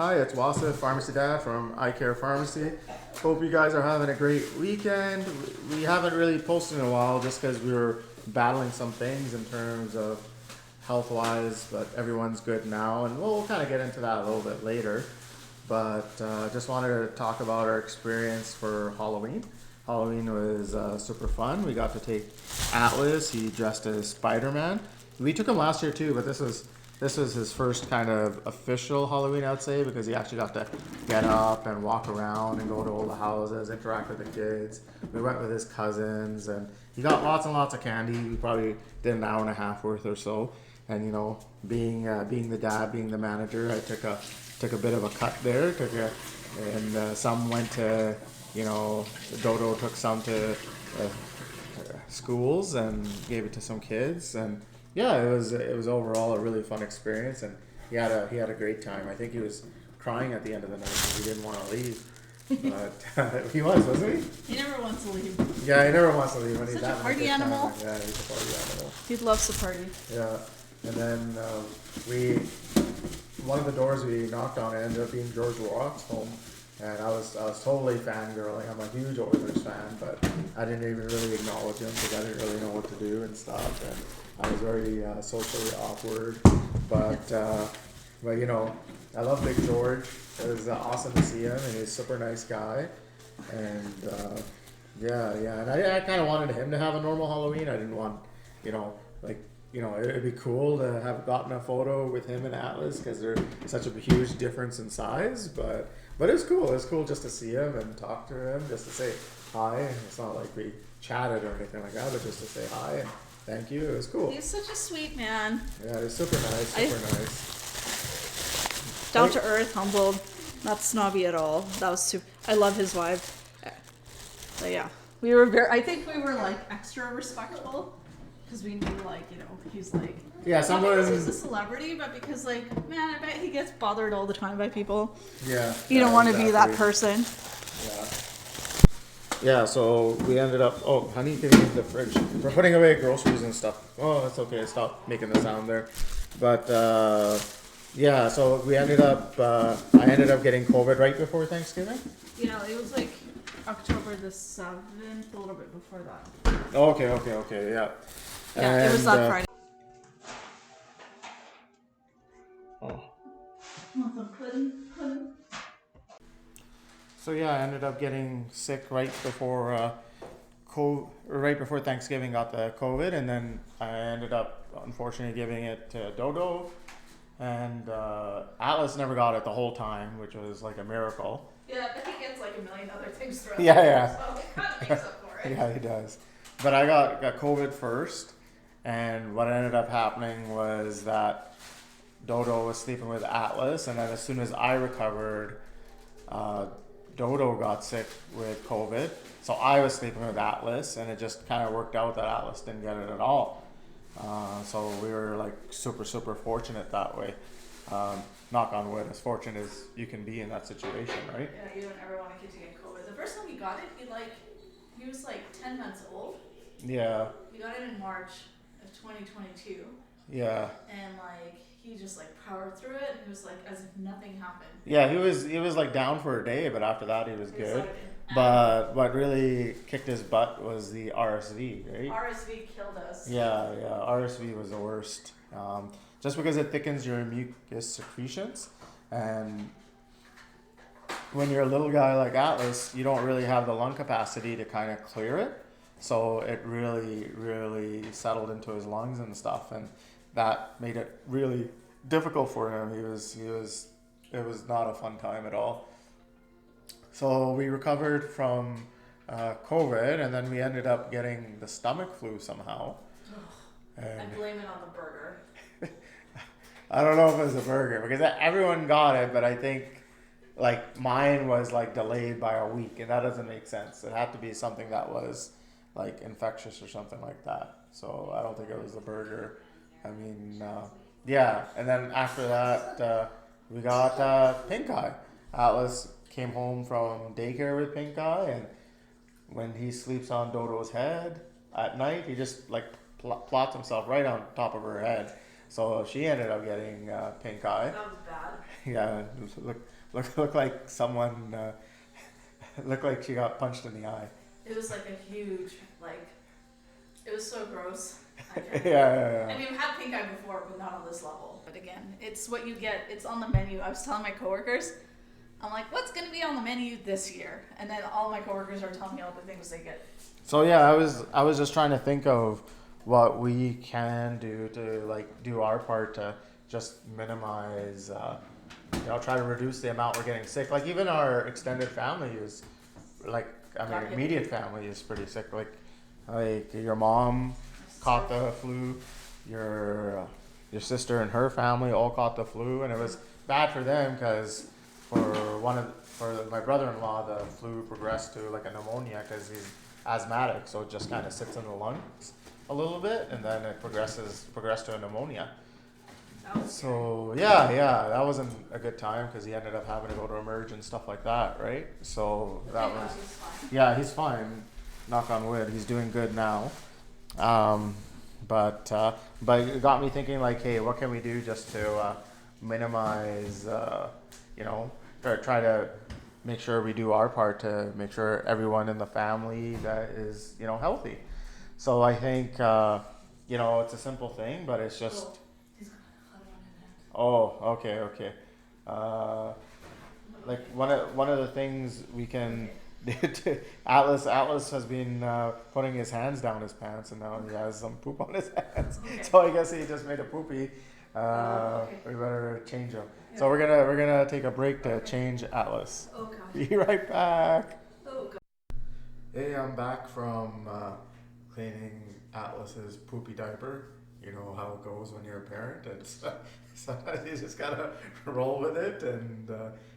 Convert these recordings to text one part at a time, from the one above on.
Hi, it's Wasif, Pharmacy Dad from Eye Care Pharmacy. Hope you guys are having a great weekend. We haven't really posted in a while just because we were battling some things in terms of health-wise, but everyone's good now, and we'll kind of get into that a little bit later. But just wanted to talk about our experience for Halloween. Halloween was super fun. We got to take Atlas. He dressed as Spider-Man. We took him last year too, but this was his first kind of official Halloween, I'd say, because he actually got to get up and walk around and go to all the houses, interact with the kids. We went with his cousins, and he got lots and lots of candy. We probably did an hour and a half worth or so. And you know, being the dad, being the manager, I took a bit of a cut there. And some went to, you know, Dodo took some to schools and gave it to some kids, and yeah, it was overall a really fun experience, and he had a great time. I think he was crying at the end of the night because he didn't want to leave, but he wasn't he? He never wants to leave. Yeah, he never wants to leave when he's Such a party animal. Yeah, he's a party animal. He loves to party. Yeah, and then one of the doors we knocked on ended up being George Laraque's home. And I was totally fangirling. I'm a huge Oilers fan, but I didn't even really acknowledge him because I didn't really know what to do and stuff. And I was very socially awkward. But you know, I love Big George. It was awesome to see him, and he's a super nice guy. And yeah. And I kind of wanted him to have a normal Halloween. I didn't want, it'd be cool to have gotten a photo with him and Atlas because they're such a huge difference in size. But it was cool. It was cool just to see him and talk to him, just to say hi. It's not like we chatted or anything like that, but just to say hi and thank you. It was cool. He's such a sweet man. Yeah, he's super nice. Nice. Down to earth, humbled, not snobby at all. That was super. I love his vibe. But yeah, we were I think we were like extra respectful because we knew he's like. Yeah, not because he's a celebrity, but because man, I bet he gets bothered all the time by people. Yeah. You don't want to be that person. Yeah, so we ended up, honey, get in the fridge. We're putting away groceries and stuff. Oh, that's okay, stop making the sound there. But, yeah, so we ended up, I ended up getting COVID right before Thanksgiving. Yeah, it was like October the 7th, a little bit before that. Okay, yeah. Yeah, it was that Friday. So yeah, I ended up getting sick right before Thanksgiving, got the COVID, and then I ended up unfortunately giving it to Dodo, and Atlas never got it the whole time, which was like a miracle. Yeah, but he gets like a million other things throughout. Yeah. So it kind of makes up for it. Yeah, he does. But I got COVID first, and what ended up happening was that Dodo was sleeping with Atlas, and then as soon as I recovered, Dodo got sick with COVID, so I was sleeping with Atlas, and it just kind of worked out that Atlas didn't get it at all. So we were like super fortunate that way. Knock on wood, as fortunate as you can be in that situation, right? Yeah, you don't ever want a kid to get COVID. The first time we got it, he was like 10 months old. Yeah. We got it in March of 2022. Yeah. And he just powered through it, and he was as if nothing happened. Yeah, he was like down for a day, but after that he was good. But what really kicked his butt was the RSV, right? RSV killed us. Yeah, RSV was the worst. Just because it thickens your mucus secretions, and when you're a little guy like Atlas, you don't really have the lung capacity to kind of clear it. So it really settled into his lungs and stuff, and that made it really difficult for him. It was not a fun time at all. So we recovered from COVID, and then we ended up getting the stomach flu somehow. I blame it on the burger. I don't know if it was a burger because everyone got it, but I think mine was delayed by a week, and that doesn't make sense. It had to be something that was infectious or something like that. So I don't think it was the burger. I mean, yeah. And then after that, we got pink eye. Atlas came home from daycare with pink eye, and when he sleeps on Dodo's head at night, he just plots himself right on top of her head. So she ended up getting pink eye. That was bad. Yeah, look like someone looked like she got punched in the eye. It was like a huge, like, it was so gross. Yeah. I mean, we've had pink eye before, but not on this level. But again, it's what you get. It's on the menu. I was telling my coworkers, I'm like, what's going to be on the menu this year? And then all my coworkers are telling me all the things they get. So yeah, I was just trying to think of what we can do to like do our part to just minimize, try to reduce the amount we're getting sick. Like even our extended family is, like, I mean, immediate family is pretty sick. Like your mom caught the flu, your sister and her family all caught the flu, and it was bad for them because for my brother-in-law, the flu progressed to like a pneumonia because he's asthmatic, so it just kind of sits in the lungs a little bit, and then it progressed to a pneumonia. So yeah, that wasn't a good time because he ended up having to go to emerge and stuff like that, right? So that was, yeah, he's fine. Knock on wood, he's doing good now. But it got me thinking, like, hey, what can we do just to minimize, or try to make sure we do our part to make sure everyone in the family that is, healthy. So I think, it's a simple thing, but it's just. Oh, okay. Like one of the things we can. Atlas has been putting his hands down his pants, and now he has some poop on his hands. Okay. So I guess he just made a poopy. Okay. We better change him. Yeah. So we're gonna take a break to change Atlas. Oh God. Be right back. Oh God. Hey, I'm back from cleaning Atlas's poopy diaper. You know how it goes when you're a parent. It's sometimes you just gotta roll with it, and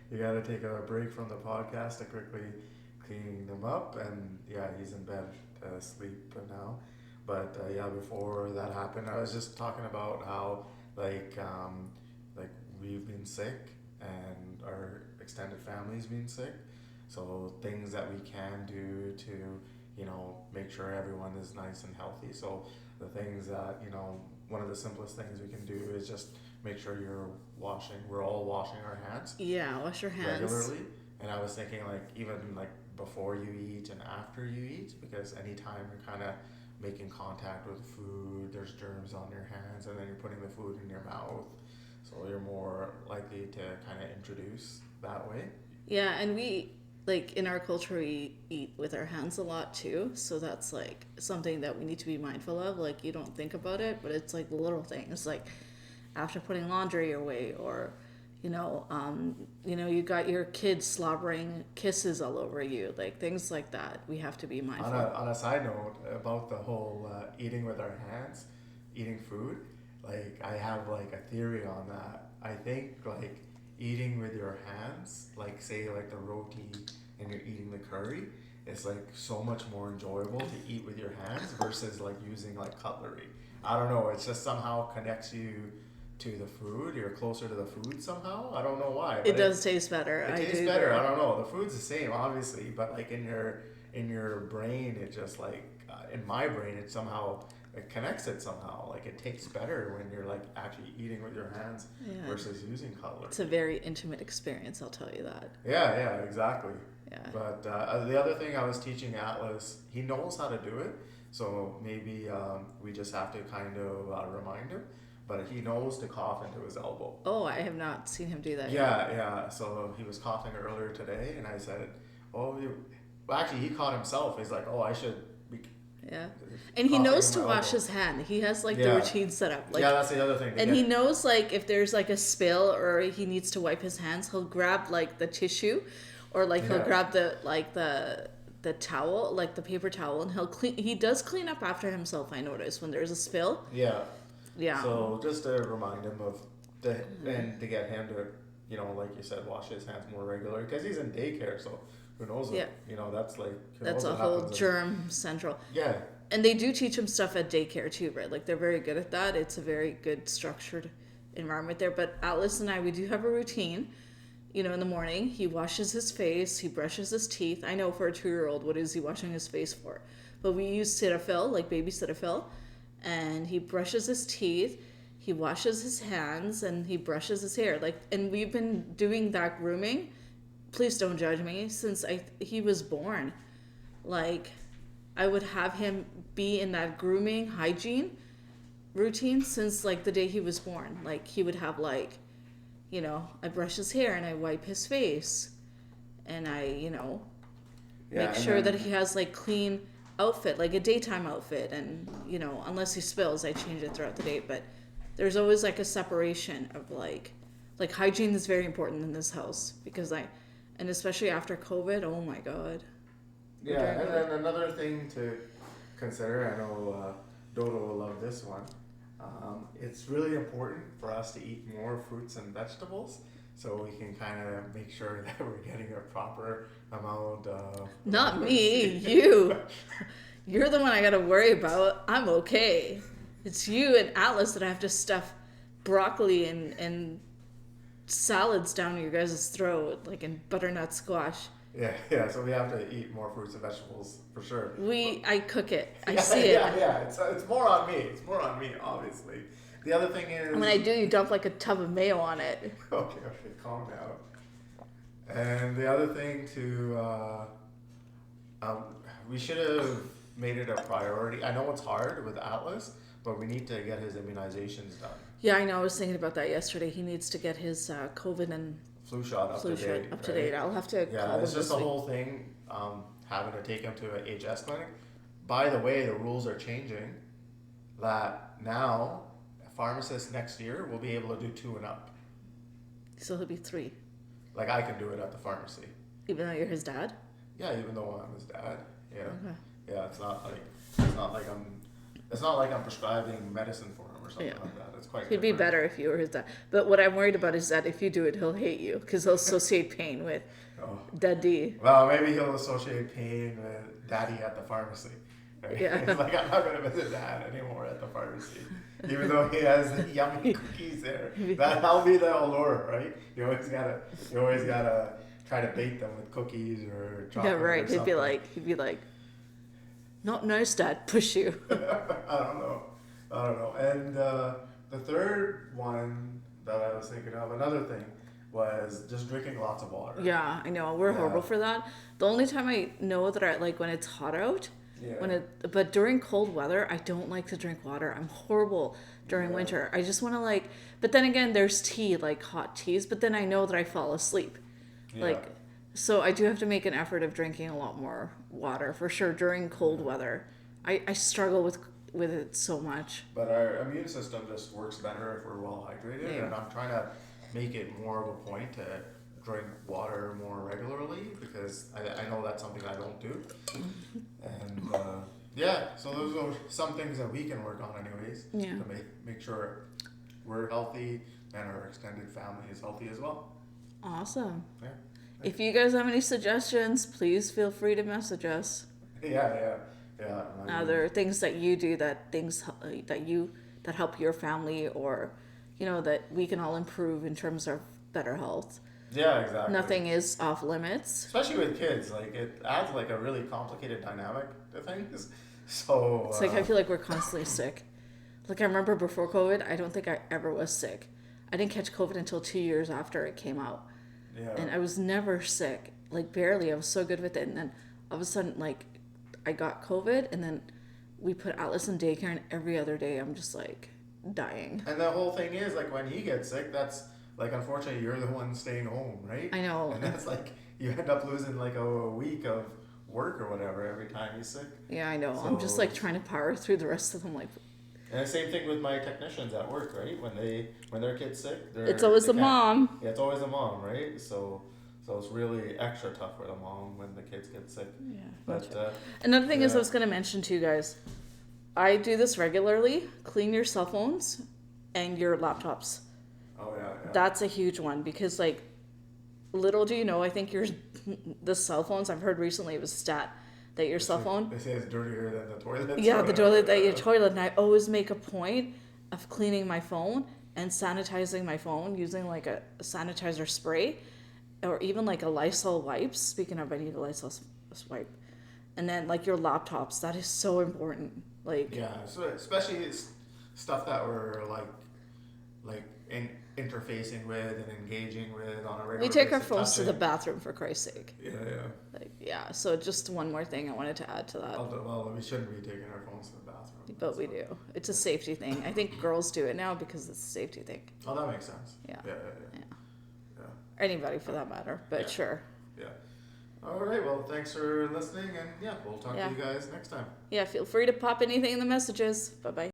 you gotta take a break from the podcast to quickly clean them up. And yeah, he's in bed asleep now. But before that happened, I was just talking about how like we've been sick and our extended family's been sick. So things that we can do to make sure everyone is nice and healthy. So the things that one of the simplest things we can do is just make sure we're all washing our hands. Yeah, wash your hands regularly. And I was thinking even before you eat and after you eat, because anytime you're kind of making contact with food, there's germs on your hands, and then you're putting the food in your mouth, so you're more likely to kind of introduce that way. Yeah, and we in our culture we eat with our hands a lot too, so that's something that we need to be mindful of. You don't think about it, but it's the little things, after putting laundry away, or you got your kids slobbering kisses all over you, things like that. We have to be mindful. On a side note about the whole eating with our hands, eating food, I have a theory on that. I think eating with your hands, say the roti and you're eating the curry, it's so much more enjoyable to eat with your hands versus using cutlery. I don't know, it's just somehow connects you to the food. You're closer to the food somehow. I don't know why. It does taste better. It tastes better. I don't know. The food's the same, obviously, but in your brain, it just in my brain, it connects it somehow. It tastes better when you're actually eating with your hands versus using cutlery. It's a very intimate experience, I'll tell you that. Yeah, exactly. Yeah. But the other thing I was teaching Atlas, he knows how to do it, so maybe we just have to kind of remind him. But he knows to cough into his elbow. Oh, I have not seen him do that yet. Yeah. So he was coughing earlier today, and I said, actually, he caught himself. He's like, I should be. Yeah. And he knows to wash his hand. He has the routine set up. That's the other thing. And he knows if there's a spill or he needs to wipe his hands, he'll grab the tissue, or he'll grab the towel, the paper towel, and he'll clean. He does clean up after himself. I notice when there's a spill. Yeah. Yeah. So just to remind him and to get him to, like you said, wash his hands more regularly, because he's in daycare. So who knows? Yeah. That's a whole germ central. Yeah. And they do teach him stuff at daycare too, right? They're very good at that. It's a very good structured environment there. But Atlas and I, we do have a routine. In the morning, he washes his face, he brushes his teeth. I know for a 2-year-old, what is he washing his face for? But we use Cetaphil, baby Cetaphil. And he brushes his teeth. he washes his hands, and he brushes his hair. Like, and we've been doing that grooming. Please don't judge me. Since he was born, like, I would have him be in that grooming hygiene routine since like the day he was born. Like, he would have like, I brush his hair and I wipe his face, and I make sure that he has like clean outfit, like a daytime outfit, and unless he spills, I change it throughout the day. But there's always like a separation of like hygiene is very important in this house, because and especially after COVID, oh my god. Yeah, and then another thing to consider, I know Dodo will love this one. It's really important for us to eat more fruits and vegetables, so we can kind of make sure that we're getting a proper amount of... Not me, you. You're the one I gotta worry about. I'm okay. It's you and Atlas that I have to stuff broccoli and salads down your guys' throat, like in butternut squash. Yeah, so we have to eat more fruits and vegetables, for sure. I cook it. I see it. Yeah, it's more on me. It's more on me, obviously. The other thing is... When I do, you dump like a tub of mayo on it. Okay, calm down. And the other thing we should have made it a priority. I know it's hard with Atlas, but we need to get his immunizations done. Yeah, I know. I was thinking about that yesterday. He needs to get his COVID and flu shot up to date. I'll have to call Yeah, him it's just this the week. whole thing, having to take him to an HS clinic. By the way, the rules are changing, that now pharmacists next year will be able to do 2 and up. So he'll be 3. Like, I can do it at the pharmacy. Even though you're his dad? Yeah, even though I'm his dad. Yeah. Okay. Yeah, it's not like I'm prescribing medicine for him or something like that. It's quite He'd be better if you were his dad. But what I'm worried about is that if you do it, he'll hate you, because he'll associate pain with Daddy. Well, maybe he'll associate pain with Daddy at the pharmacy. Right? Yeah. It's like, I'm not going to visit Dad anymore at the pharmacy, even though he has yummy cookies there. That'll be the allure, right? You always gotta try to bait them with cookies or chocolate. Yeah, right. Or something. He'd be like, not nice, Dad. Push you. I don't know. And the third one that I was thinking of, another thing, was just drinking lots of water. Yeah, I know. We're horrible for that. The only time I know that I like when it's hot out. Yeah. But during cold weather, I don't like to drink water. I'm horrible during winter. I just want to but then again, there's tea, like hot teas, but then I know that I fall asleep. Yeah. So I do have to make an effort of drinking a lot more water for sure during cold weather. I struggle with it so much. But our immune system just works better if we're well hydrated, and I'm trying to make it more of a point to drink water more regularly, because I know that's something I don't do. And so those are some things that we can work on anyways to make sure we're healthy and our extended family is healthy as well. Awesome. Yeah. If you guys have any suggestions, please feel free to message us. Yeah. There are things that you do that help your family, or that we can all improve in terms of better health. Yeah, exactly. Nothing is off limits. Especially with kids, it adds a really complicated dynamic to things. So it's I feel like we're constantly sick. I remember before COVID, I don't think I ever was sick. I didn't catch COVID until 2 years after it came out. Yeah. And I was never sick, barely. I was so good with it, and then all of a sudden, I got COVID, and then we put Atlas in daycare, and every other day I'm just dying. And the whole thing is when he gets sick, that's unfortunately you're the one staying home, right? I know. And that's you end up losing a week of work or whatever every time he's sick. Yeah, I know. So, I'm just trying to power through the rest of them. And the same thing with my technicians at work, right? When their kid's sick, it's always the mom. Yeah, it's always the mom, right? So it's really extra tough for the mom when the kids get sick. Yeah. But another thing is I was going to mention to you guys, I do this regularly. Clean your cell phones and your laptops. Oh yeah. That's a huge one, because little do you know, I think the cell phones, I've heard recently it was a stat that your cell phone, they say it's dirtier than the toilet. Yeah, the toilet that your toilet, and I always make a point of cleaning my phone and sanitizing my phone using a sanitizer spray, or even a Lysol wipes. Speaking of, I need a Lysol wipe. And then your laptops, that is so important. Yeah, so especially stuff that we're like interfacing with and engaging with on a regular We take our basis, phones to the touching. bathroom for Christ's sake. Yeah. Like, yeah, so just one more thing I wanted to add to that. Well, we shouldn't be taking our phones to the bathroom. But we do. It's a safety thing. I think girls do it now because it's a safety thing. Oh, that makes sense. Yeah. Yeah. Anybody for that matter, but Yeah. sure. Yeah. All right. Well, thanks for listening, and yeah, we'll talk Yeah. to you guys next time. Yeah, feel free to pop anything in the messages. Bye bye.